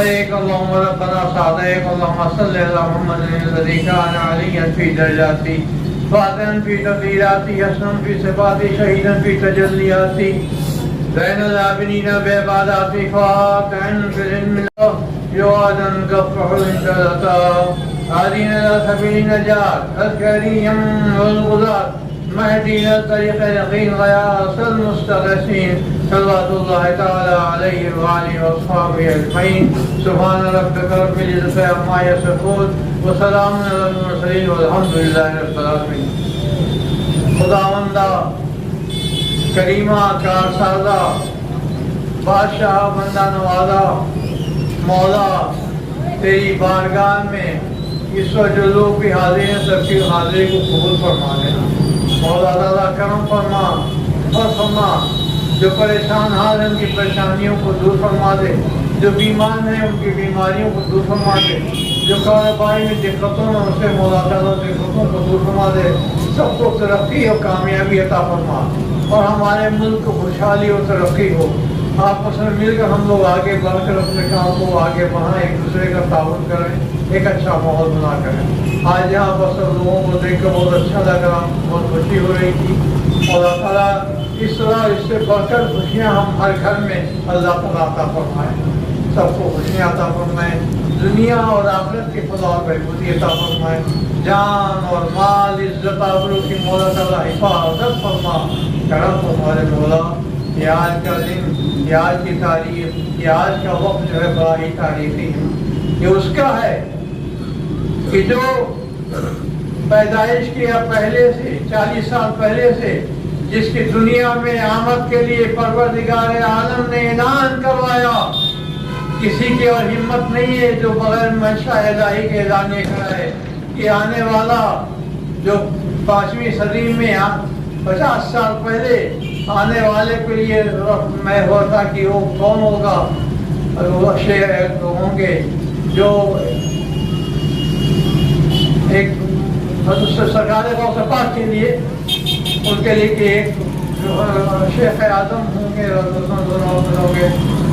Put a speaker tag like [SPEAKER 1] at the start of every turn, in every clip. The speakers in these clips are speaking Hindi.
[SPEAKER 1] अलैक अल्लाहुम्मा रब्बना सादैक अल्लाहुम्मा सल्लि अला मुहम्मदिन लज़ी काना अलिय्यन फी दरजाती फातिहन फी तक़दीराती हसनन फी सिफ़ाती शहीदन फी तजल्लियाती ज़ैनुल आबिदीन बिइबादाती फ़ातिहन फ़िल इल्म युआदन गफ़्फ़ुल इंतज़ता आदीन ला सबील नजात अज़करियम वल गुज़ात महदीन तरीक़ यक़ीन ग़यासल मुस्तग़ीसीन सल्लल्लाहु तआला अलैहि व आलिहि व अस्हाबिहि अजमईन सुब्हान रब्बिका रब्बिल इज़्ज़ति अम्मा यसिफ़ून व सलामुन अलल मुरसलीन वल्हम्दुलिल्लाहि रब्बिल आलमीन। खुदावंदा करीमा कारसाज़ा बादशाह बंदा नवाज़ा मौला तेरी बारगाह में इस वक्त जो लोग भी हाजिर हैं सबकी हाजिरी को कबूल फरमा लेना। मौला ताला करम फरमा और फरमा, जो परेशान हाल हैं उनकी परेशानियों को दूर फरमा दे, जो बीमार हैं उनकी बीमारियों को दूर फरमा दे, जो कारोबार में दिक्कतों में उनसे मौला ताला दिक्कतों को दूर फरमा दे, सबको तरक्की और कामयाबी अता फरमा और हमारे मुल्क को खुशहाली और तरक्की हो। आपस में मिलकर हम लोग आगे बढ़कर अपने काम को आगे बढ़ाएं, एक दूसरे का ताउन करें, एक अच्छा माहौल बना करें। आज यहाँ पर सब लोगों को देख कर बहुत अच्छा लग रहा, बहुत खुशी हो रही थी और अल्लाह ताला इस तरह इससे बढ़कर खुशियाँ हम हर घर में अल्लाह ताला अता फरमाए, सबको खुशियाँ अता फरमाए, दुनिया और आखिरत की फलाह और बहबूदी अता फरमाए, जान और माल इज्जत आबरू की मौला ताला हिफाजत फरमा, करम फरमा रे मौला। ये आज का दिन, ये आज की तारीख, ये आज का वक्त जो है बड़ा ही तारीखी है। ये उसका है कि जो पैदाइश किया पहले से 40 साल पहले से, जिसकी दुनिया में आमद के लिए परवरदिगार आलम ने ऐलान करवाया, किसी की और हिम्मत नहीं है जो बगैर मंशा इलाही के ऐलान कराए कि आने वाला जो 5वीं सदी में 50 साल पहले आने वाले के लिए मैं होता कि वो कौन होगा, वो शेर होंगे जो एक सरकार पाक के लिए उनके लिए कि एक शेख आदम होंगे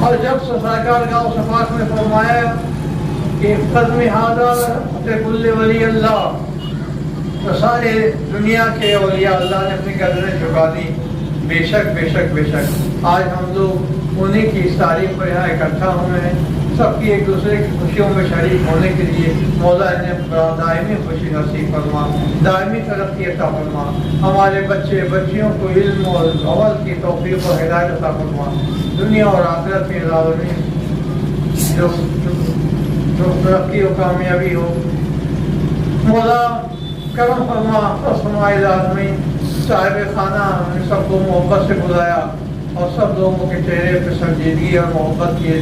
[SPEAKER 1] और जब सरकार गाँव सफाक में फरमाया कि कदम हादर कुल्ले वली अल्लाह, तो सारे दुनिया के औलिया अल्लाह ने अपनी कदरें झुका दी। बेशक बेशक बेशक आज हम लोग उन्हीं की इस तारीफ पर यहाँ इकट्ठा हुए हैं, सबकी एक दूसरे की खुशियों में शरीक होने के लिए मौला ने दायमी खुशी नसीब फरमा, दायमी तरक्की अता फरमा, हमारे बच्चे बच्चियों को इल्म और अमल की तौफीक और हिदायत अता फरमा, दुनिया और आखिरत के ज़ालिमीन जो तरक्की और कामयाबी हो। मौला करम फरमा फरमाए ज़ालिमीन, साहिब खाना हमने सबको मोहब्बत से बुलाया और सब लोगों के चेहरे पर संजीदगी और मोहब्बत की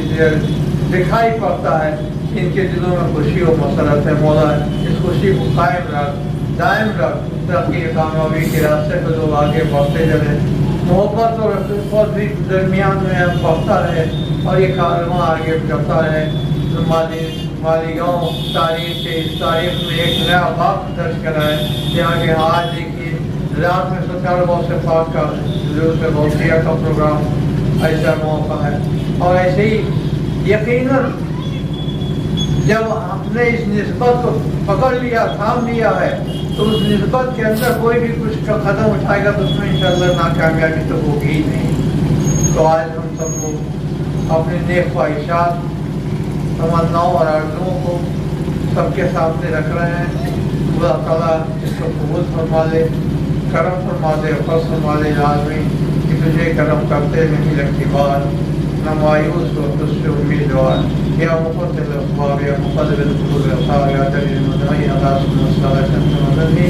[SPEAKER 1] दिखाई पड़ता है, इनके दिलों में खुशी और मसरत है। मौला इस खुशी को कायम रख, दायम रख, तरक्की कामयाबी के रास्ते पर लोग आगे बढ़ते चले, मोहब्बत और रफ़ीक़त भी दरमियान में बढ़ता रहे और ये कारवां आगे चलता रहे। मालीगाँव तारीख के इस तारीख में एक नया बाप दर्ज कराए। यहाँ के आज देखिए रात में 17 से पाक का गौसिया का प्रोग्राम ऐसा मौका है और ऐसे ही यकीनन जब हमने इस निस्बत को पकड़ लिया, थाम लिया है, तो उस निस्बत के अंदर कोई भी कुछ का कदम उठाएगा तो उसमें इंशाअल्लाह नाकामयाबी तो होगी ही नहीं। तो आज हम सब लोग अपने नेक ख्वाहिशात, तमन्नाओं और आरज़ुओं को सबके सामने रख रहे हैं। अल्लाह ताला इसको कबूल फरमा ले, करम फरमा दे, फज़ल फरमा ले आदमी कि तुझे करम करते नहीं लगती बात, न मायूस हो तुझसे उम्मीदवार, या मुक़द्दिर अख़बार या मुक़द्दिर क़ुबूल अख़बार या दलील मदनी अदास मुस्तग़फ़र मदनी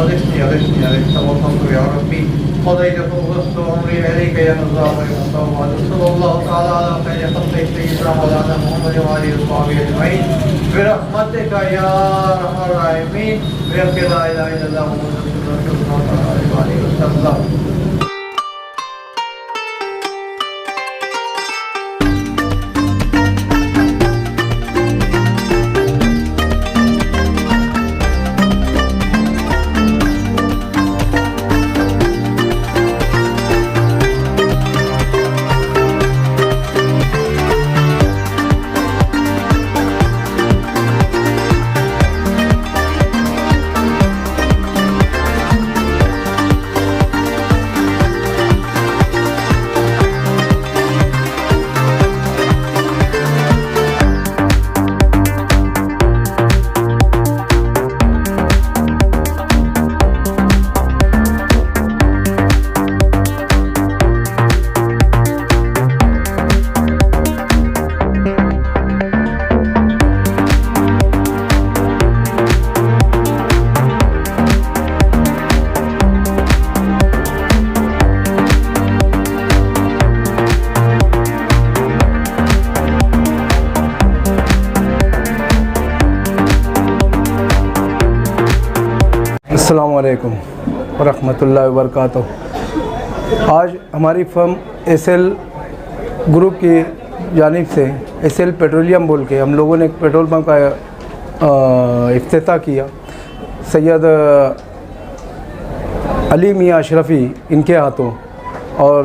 [SPEAKER 1] अलिस्नी अलिस्नी अलिस्नी तवक्कल या रब्बी क़ज़ैत फ़ुग़स्त अमरी अलैका या नज़्ज़ार या मुस्तग़फ़र सल्लल्लाहु तआला अला खैरि ख़ल्क़ि सय्यिदना मौलाना मुहम्मद व आलिहि व अस्हाबिहि अजमईन बिरहमतिका या अरहमर राहिमीन बिहक़्क़ि ला इलाहा इल्लल्लाह मुहम्मदुर रसूलुल्लाह सल्लल्लाहु अलैहि वसल्लम।
[SPEAKER 2] अस्सलाम वालेकुम वरहमतुल्लाहि वबरकातुहू। आज हमारी फर्म एसएल ग्रुप की जानिब से एसएल पेट्रोलियम बोल के हम लोगों ने एक पेट्रोल पंप का इफ्तिताह किया। सैयद अली मियाँ अशरफ़ी इनके हाथों और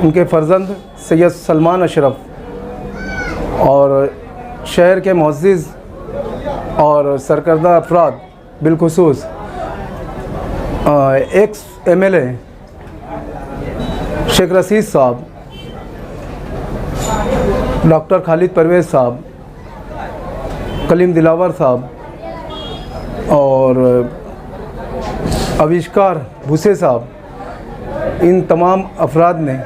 [SPEAKER 2] उनके फ़र्जंद सैयद सलमान अशरफ और शहर के मुअज़्ज़िज़ और सरकर्दा अफराद बिलखुसूस एक्स एमएलए शेख रशीद साहब, डॉक्टर खालिद परवेज़ साहब, कलीम दिलावर साहब और आविष्कार भूसे साहब, इन तमाम अफराद ने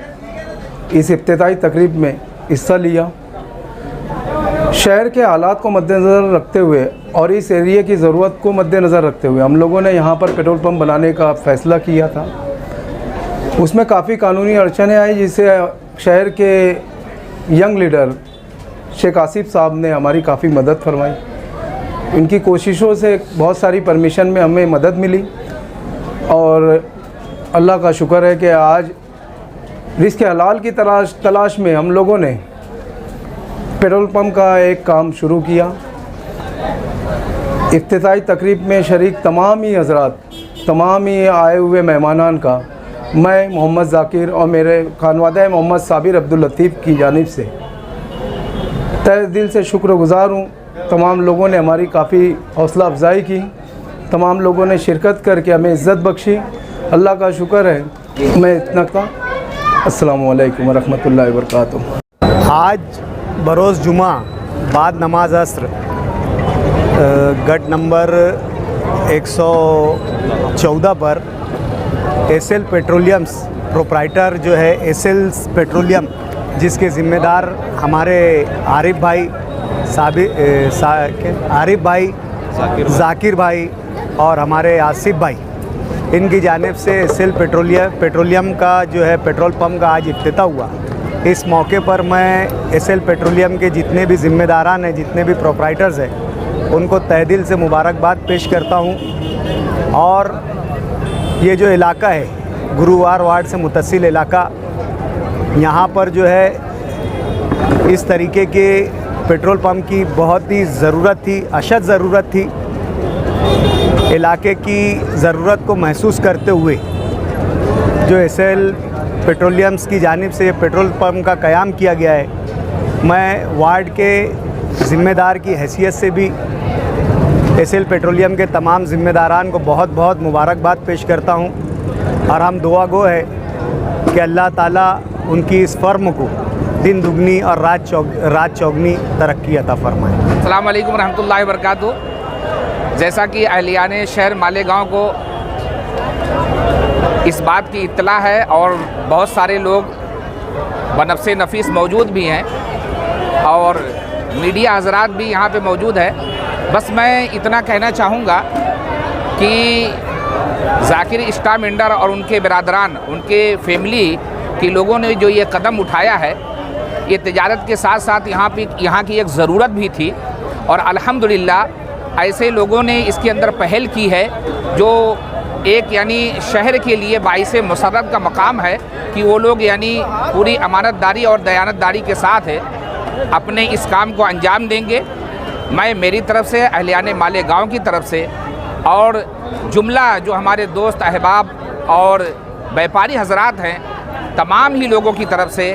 [SPEAKER 2] इस इफ्तिताई तकरीब में हिस्सा लिया। शहर के हालात को मद्देनज़र रखते हुए और इस एरिया की ज़रूरत को मद्देनज़र रखते हुए हम लोगों ने यहाँ पर पेट्रोल पंप बनाने का फ़ैसला किया था। उसमें काफ़ी कानूनी अड़चनें आई, जिससे शहर के यंग लीडर शेख आसिफ साहब ने हमारी काफ़ी मदद फरमाई। इनकी कोशिशों से बहुत सारी परमिशन में हमें मदद मिली और अल्लाह का शुक्र है कि आज रिज़्क़ हलाल की तलाश में हम लोगों ने पेट्रोल पंप का एक काम शुरू किया। इफ्तिताई तकरीब में शरीक तमाम ही हज़रात, तमाम ही आए हुए मेहमानान का मैं मोहम्मद ज़ाकिर और मेरे खानवादा मोहम्मद साबिर अब्दुल लतीफ़ की जानिब से तहे दिल से शुक्रगुज़ार हूँ। तमाम लोगों ने हमारी काफ़ी हौसला अफजाई की, तमाम लोगों ने शिरकत करके हमें इज़्ज़त बख्शी। अल्लाह का शुक्र है। मैं इतना था। अस्सलामु अलैकुम वरहमतुल्लाहि वबरकातुहू।
[SPEAKER 3] आज बरोज़ जुमा बाद नमाज अस्र गट नंबर 114 पर एसएल पेट्रोलियम्स प्रोप्राइटर जो है एसएल पेट्रोलियम, जिसके ज़िम्मेदार हमारे आरिफ भाई ज़ाकिर भाई और हमारे आसिफ भाई, इनकी जानिब से एसएल पेट्रोलियम का जो है पेट्रोल पंप का आज इफ्तिताह हुआ। इस मौके पर मैं एसएल पेट्रोलियम के जितने भी ज़िम्मेदारान हैं, जितने भी प्रोप्राइटर्स हैं, उनको तहे दिल से मुबारकबाद पेश करता हूँ। और ये जो इलाका है गुरुवार वार्ड से मुतसिल इलाका, यहाँ पर जो है इस तरीके के पेट्रोल पंप की बहुत ही ज़रूरत थी, अशद ज़रूरत थी। इलाके की ज़रूरत को महसूस करते हुए जो एसएल पेट्रोलियम्स की जानिब से पेट्रोल पंप का क़याम किया गया है, मैं वार्ड के ज़िम्मेदार की हैसियत से भी एसएल पेट्रोलियम के तमाम ज़िम्मेदारान को बहुत बहुत मुबारकबाद पेश करता हूँ। और हम दुआ गो है कि अल्लाह ताला उनकी इस फर्म को दिन दुगनी और रात चौगनी तरक्की अता फरमाए।
[SPEAKER 4] अस्सलाम वालेकुम रहमतुल्लाहि वबरकातुहू। जैसा कि अहलियाने शहर मालेगांव को इस बात की इत्तला है और बहुत सारे लोग बनफ़्से नफीस मौजूद भी हैं और मीडिया हज़रात भी यहाँ पे मौजूद है। बस मैं इतना कहना चाहूँगा कि ज़ाकिर स्टार मेंडर और उनके बिरादरान, उनके फैमिली के लोगों ने जो ये कदम उठाया है, ये तिजारत के साथ साथ यहाँ की एक ज़रूरत भी थी और अल्हम्दुलिल्लाह ऐसे लोगों ने इसके अंदर पहल की है जो एक यानी शहर के लिए बाइस मुसर्रत का मकाम है कि वो लोग यानी पूरी अमानतदारी और दयानतदारी के साथ है अपने इस काम को अंजाम देंगे। मैं मेरी तरफ से, अहलियाने मालेगांव की तरफ से और जुमला जो हमारे दोस्त अहबाब और व्यापारी हजरात हैं, तमाम ही लोगों की तरफ से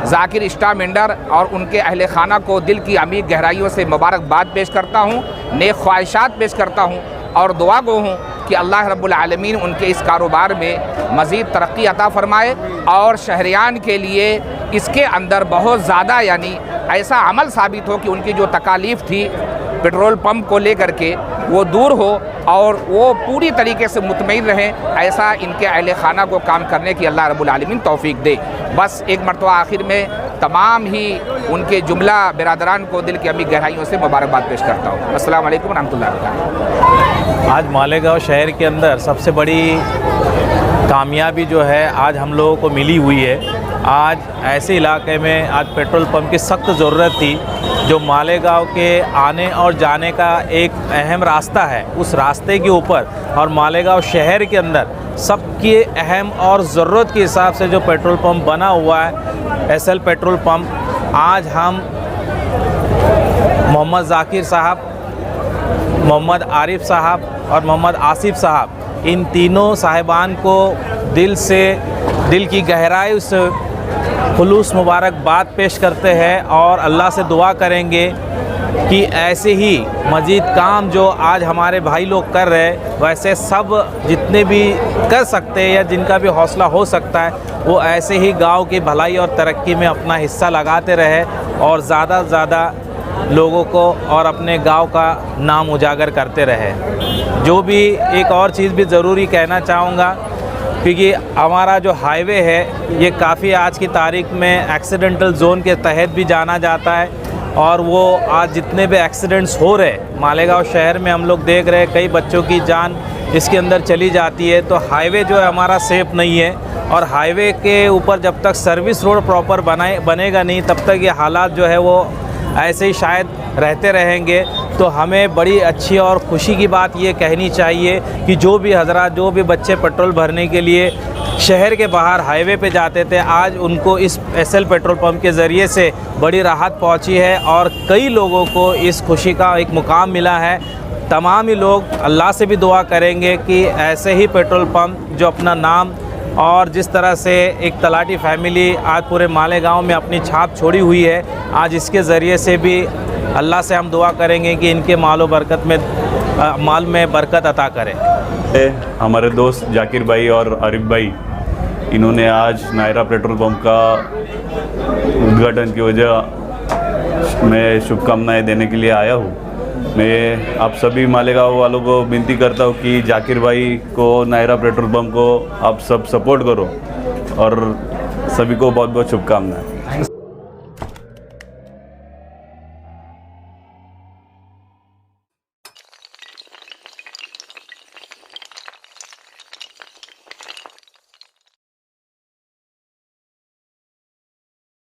[SPEAKER 4] ज़ाकिर स्टार मेंडर और उनके अहले खाना को दिल की अमीर गहराइयों से मुबारकबाद पेश करता हूँ, नेक ख्वाहिशात पेश करता हूँ और दुआ गो हूँ कि अल्लाह रब्बुल आलमीन उनके इस कारोबार में मज़ीद तरक्की अता फ़रमाए और शहरियान के लिए इसके अंदर बहुत ज़्यादा यानी ऐसा अमल साबित हो कि उनकी जो तकालीफ़ थी पेट्रोल पंप को लेकर के वो दूर हो और वो पूरी तरीके से मुतमईन रहें। ऐसा इनके अहले खाना को काम करने की अल्लाह रब्बुल आलमीन तौफीक दे। बस एक मरतबा आखिर में तमाम ही उनके जुमला बिरादरान को दिल की अमीर गहराइयों से मुबारकबाद पेश करता हूँ। अस्सलाम वालेकुम रहमतुल्लाहि वबरकातुहू।
[SPEAKER 5] आज मालेगांव शहर के अंदर सबसे बड़ी कामयाबी जो है आज हम लोगों को मिली हुई है। आज ऐसे इलाके में आज पेट्रोल पंप की सख्त ज़रूरत थी जो मालेगांव के आने और जाने का एक अहम रास्ता है, उस रास्ते के ऊपर और मालेगांव शहर के अंदर सबके अहम और ज़रूरत के हिसाब से जो पेट्रोल पंप बना हुआ है एसएल पेट्रोल पंप, आज हम मोहम्मद जाकिर साहब, मोहम्मद आरिफ साहब और मोहम्मद आसिफ साहब, इन तीनों साहिबान को दिल की गहराई से खुलूस मुबारकबाद पेश करते हैं और अल्लाह से दुआ करेंगे कि ऐसे ही मज़ीद काम जो आज हमारे भाई लोग कर रहे हैं, वैसे सब जितने भी कर सकते हैं या जिनका भी हौसला हो सकता है, वो ऐसे ही गांव की भलाई और तरक्की में अपना हिस्सा लगाते रहे और ज़्यादा से ज़्यादा लोगों को और अपने गांव का नाम उजागर करते रहे। जो भी एक और चीज़ भी ज़रूरी कहना चाहूँगा, क्योंकि हमारा जो हाईवे है ये काफ़ी आज की तारीख में एक्सीडेंटल जोन के तहत भी जाना जाता है और वो आज जितने भी एक्सीडेंट्स हो रहे मालेगांव शहर में हम लोग देख रहे हैं, कई बच्चों की जान इसके अंदर चली जाती है। तो हाईवे जो है हमारा सेफ़ नहीं है और हाईवे के ऊपर जब तक सर्विस रोड प्रॉपर बनेगा नहीं, तब तक ये हालात जो है वो ऐसे ही शायद रहते रहेंगे। तो हमें बड़ी अच्छी और खुशी की बात ये कहनी चाहिए कि जो भी हज़रात, जो भी बच्चे पेट्रोल भरने के लिए शहर के बाहर हाईवे पे जाते थे, आज उनको इस एसएल पेट्रोल पंप के ज़रिए से बड़ी राहत पहुंची है और कई लोगों को इस खुशी का एक मुकाम मिला है। तमाम ही लोग अल्लाह से भी दुआ करेंगे कि ऐसे ही पेट्रोल पंप जो अपना नाम और जिस तरह से एक तलाटी फैमिली आज पूरे मालेगांव में अपनी छाप छोड़ी हुई है, आज इसके ज़रिए से भी अल्लाह से हम दुआ करेंगे कि इनके माल में बरकत अता करें।
[SPEAKER 6] हमारे दोस्त जाकिर भाई और आरिफ भाई, इन्होंने आज नायरा पेट्रोल पंप का उद्घाटन की वजह मैं शुभकामनाएं देने के लिए आया हूँ। मैं आप सभी मालेगांव वालों को विनती करता हूँ कि जाकिर भाई को, नायरा पेट्रोल पंप को आप सब सपोर्ट करो और सभी को बहुत बहुत शुभकामनाएं।